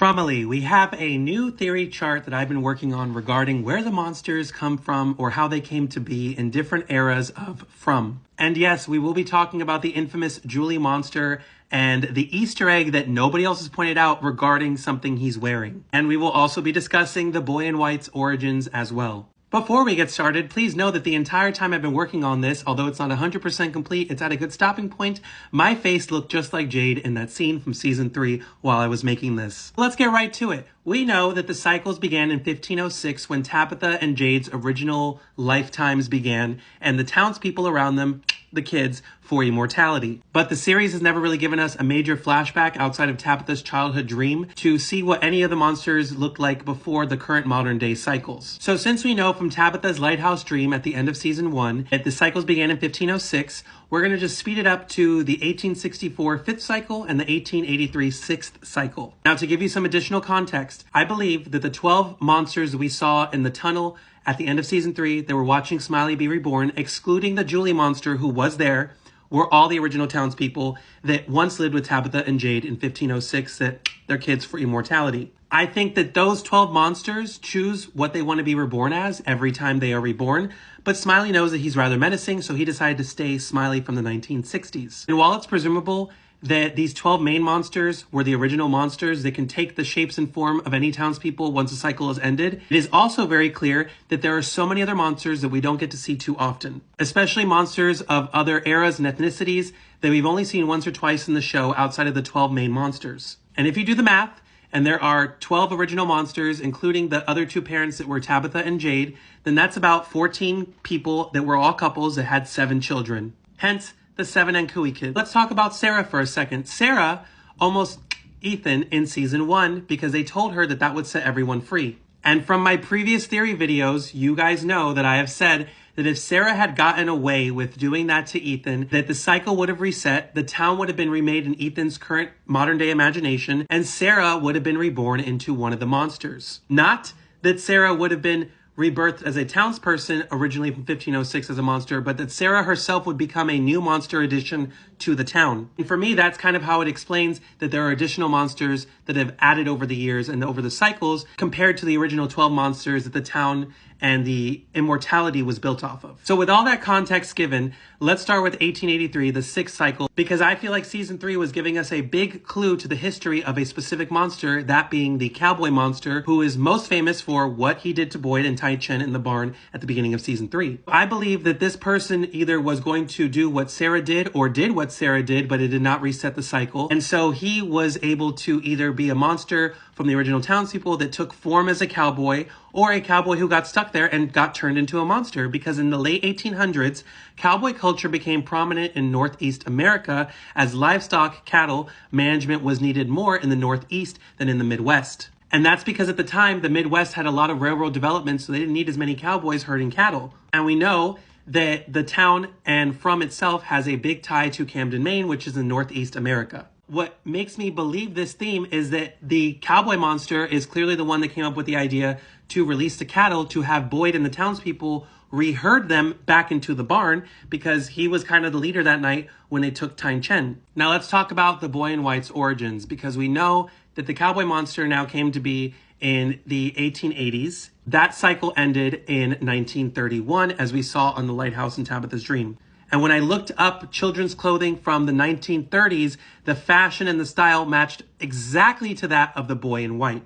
Frumily, we have a new theory chart that I've been working on regarding where the monsters come from or how they came to be in different eras of From. And yes, we will be talking about the infamous Julie monster and the Easter egg that nobody else has pointed out regarding something he's wearing. And we will also be discussing the Boy in White's origins as well. Before we get started, please know that the entire time I've been working on this, although it's not 100% complete, it's at a good stopping point, my face looked just like Jade in that scene from season 3 while I was making this. Let's get right to it. We know that the cycles began in 1506 when Tabitha and Jade's original lifetimes began, and the townspeople around them, the kids, for immortality. But the series has never really given us a major flashback outside of Tabitha's childhood dream to see what any of the monsters looked like before the current modern day cycles. So since we know from Tabitha's lighthouse dream at the end of season 1 that the cycles began in 1506, we're going to just speed it up to the 1864 fifth cycle and the 1883 sixth cycle. Now, to give you some additional context, I believe that the 12 monsters we saw in the tunnel at the end of season 3 that were watching Smiley be reborn, excluding the Julie monster who was there, were all the original townspeople that once lived with Tabitha and Jade in 1506, that their kids for immortality. I think that those 12 monsters choose what they want to be reborn as every time they are reborn, but Smiley knows that he's rather menacing, so he decided to stay Smiley from the 1960s. And while it's presumable that these 12 main monsters were the original monsters that can take the shapes and form of any townspeople once the cycle is ended, it is also very clear that there are so many other monsters that we don't get to see too often, especially monsters of other eras and ethnicities that we've only seen once or twice in the show outside of the 12 main monsters. And if you do the math, and there are 12 original monsters, including the other two parents that were Tabitha and Jade, then that's about 14 people that were all couples that had 7 children. Hence, the 7 Ankui kids. Let's talk about Sarah for a second. Sarah almost Ethan in season 1 because they told her that that would set everyone free. And from my previous theory videos, you guys know that I have said that if Sarah had gotten away with doing that to Ethan, that the cycle would have reset, the town would have been remade in Ethan's current modern day imagination, and Sarah would have been reborn into one of the monsters. Not that Sarah would have been rebirthed as a townsperson originally from 1506 as a monster, but that Sarah herself would become a new monster addition to the town. And for me, that's kind of how it explains that there are additional monsters that have added over the years and over the cycles compared to the original 12 monsters that the town and the immortality was built off of. So with all that context given, let's start with 1883, the 6th cycle, because I feel like season 3 was giving us a big clue to the history of a specific monster, that being the cowboy monster, who is most famous for what he did to Boyd and Tai Chen in the barn at the beginning of season 3. I believe that this person either was going to do what Sarah did or did what Sarah did, but it did not reset the cycle. And so he was able to either be a monster from the original townspeople that took form as a cowboy, or a cowboy who got stuck there and got turned into a monster, because in the late 1800s, cowboy culture became prominent in Northeast America as livestock cattle management was needed more in the Northeast than in the Midwest. And that's because at the time, the Midwest had a lot of railroad development, so they didn't need as many cowboys herding cattle. And we know that the town and From itself has a big tie to Camden, Maine, which is in Northeast America. What makes me believe this theme is that the cowboy monster is clearly the one that came up with the idea to release the cattle, to have Boyd and the townspeople reherd them back into the barn, because he was kind of the leader that night when they took Tai Chen. Now let's talk about the Boy in White's origins, because we know that the cowboy monster now came to be in the 1880s. That cycle ended in 1931, as we saw on the lighthouse in Tabitha's dream. And when I looked up children's clothing from the 1930s, the fashion and the style matched exactly to that of the Boy in White.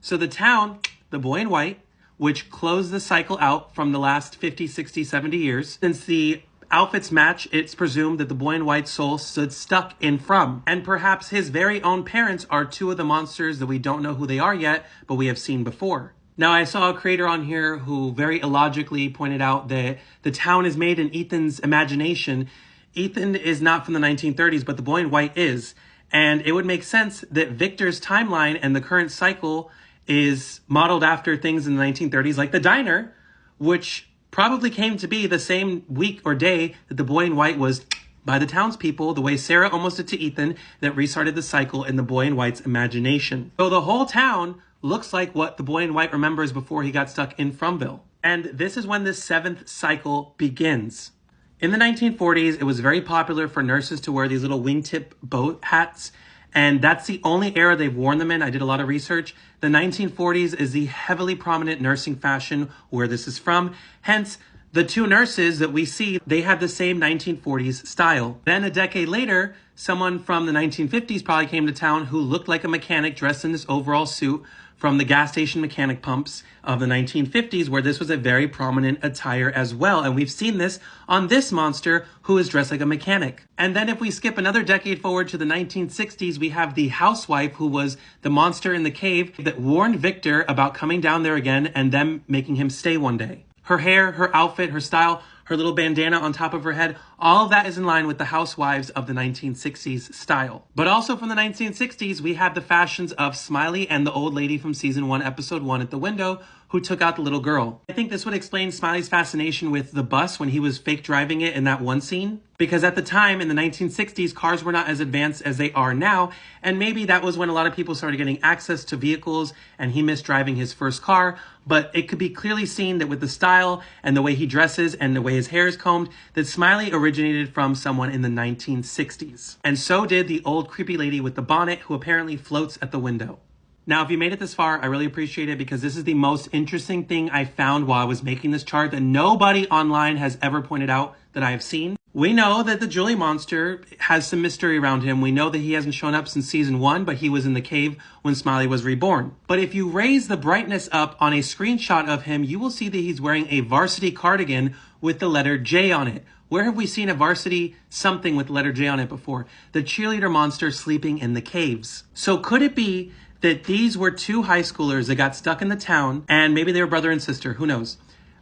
So the town, the Boy in White, which closed the cycle out from the last 50, 60, 70 years, since the outfits match, it's presumed that the Boy in White's soul stood stuck in From. And perhaps his very own parents are 2 of the monsters that we don't know who they are yet, but we have seen before. Now, I saw a creator on here who very illogically pointed out that the town is made in Ethan's imagination. Ethan is not from the 1930s, but the Boy in White is. And it would make sense that Victor's timeline and the current cycle is modeled after things in the 1930s, like the diner, which probably came to be the same week or day that the Boy in White was by the townspeople, the way Sarah almost did to Ethan, that restarted the cycle in the Boy in White's imagination. So the whole town looks like what the Boy in White remembers before he got stuck in Fromville. And this is when this 7th cycle begins. In the 1940s, it was very popular for nurses to wear these little wingtip boat hats And that's the only era they've worn them in. I did a lot of research. The 1940s is the heavily prominent nursing fashion where this is from. Hence, the two nurses that we see, they had the same 1940s style. Then a decade later, someone from the 1950s probably came to town who looked like a mechanic dressed in this overall suit from the gas station mechanic pumps of the 1950s, where this was a very prominent attire as well. And we've seen this on this monster who is dressed like a mechanic. And then if we skip another decade forward to the 1960s, we have the housewife who was the monster in the cave that warned Victor about coming down there again and them making him stay one day. Her hair, her outfit, her style, her little bandana on top of her head, all of that is in line with the housewives of the 1960s style. But also from the 1960s, we have the fashions of Smiley and the old lady from season 1, episode 1 at the window, who took out the little girl. I think this would explain Smiley's fascination with the bus when he was fake driving it in that one scene. Because at the time, in the 1960s, cars were not as advanced as they are now, and maybe that was when a lot of people started getting access to vehicles, and he missed driving his first car. But it could be clearly seen that with the style and the way he dresses and the way his hair is combed, that Smiley originated from someone in the 1960s. And so did the old creepy lady with the bonnet who apparently floats at the window. Now, if you made it this far, I really appreciate it because this is the most interesting thing I found while I was making this chart that nobody online has ever pointed out that I have seen. We know that the Julie Monster has some mystery around him. We know that he hasn't shown up since season 1, but he was in the cave when Smiley was reborn. But if you raise the brightness up on a screenshot of him, you will see that he's wearing a varsity cardigan with the letter J on it. Where have we seen a varsity something with the letter J on it before? The cheerleader monster sleeping in the caves. So could it be that these were two high schoolers that got stuck in the town, and maybe they were brother and sister, who knows?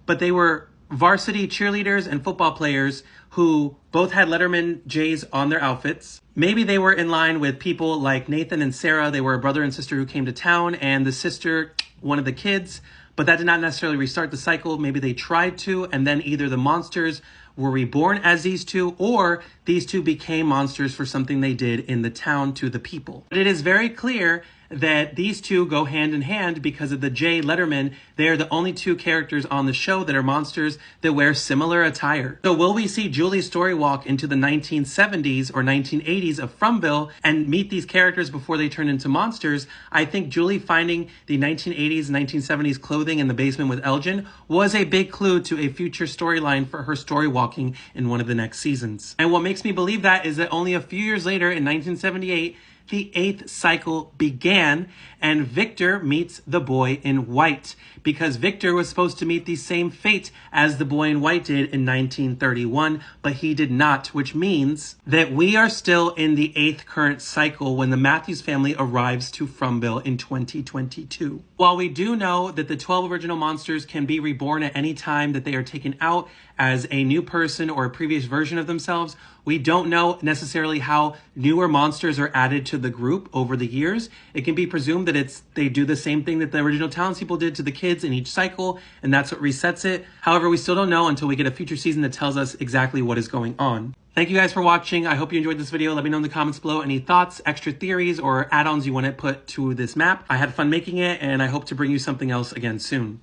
But they were varsity cheerleaders and football players who both had Letterman J's on their outfits. Maybe they were in line with people like Nathan and Sarah. They were a brother and sister who came to town, and the sister, one of the kids, but that did not necessarily restart the cycle. Maybe they tried to, and then either the monsters were reborn as these two, or these two became monsters for something they did in the town to the people. But it is very clear that these two go hand in hand because of the J Letterman. They are the only two characters on the show that are monsters that wear similar attire. So will we see Julie's story walk into the 1970s or 1980s of Frumville and meet these characters before they turn into monsters? I think Julie finding the 1980s and 1970s clothing in the basement with Elgin was a big clue to a future storyline for her story walking in one of the next seasons. And what makes me believe that is that only a few years later in 1978, the 8th cycle began and Victor meets the boy in white, because Victor was supposed to meet the same fate as the boy in white did in 1931, but he did not, which means that we are still in the 8th current cycle when the Matthews family arrives to Frumville in 2022. While we do know that the 12 original monsters can be reborn at any time that they are taken out as a new person or a previous version of themselves, we don't know necessarily how newer monsters are added to the group over the years. It can be presumed that they do the same thing that the original townspeople did to the kids in each cycle, and that's what resets it. However, we still don't know until we get a future season that tells us exactly what is going on. Thank you guys for watching. I hope you enjoyed this video. Let me know in the comments below any thoughts, extra theories, or add-ons you want to put to this map. I had fun making it, and I hope to bring you something else again soon.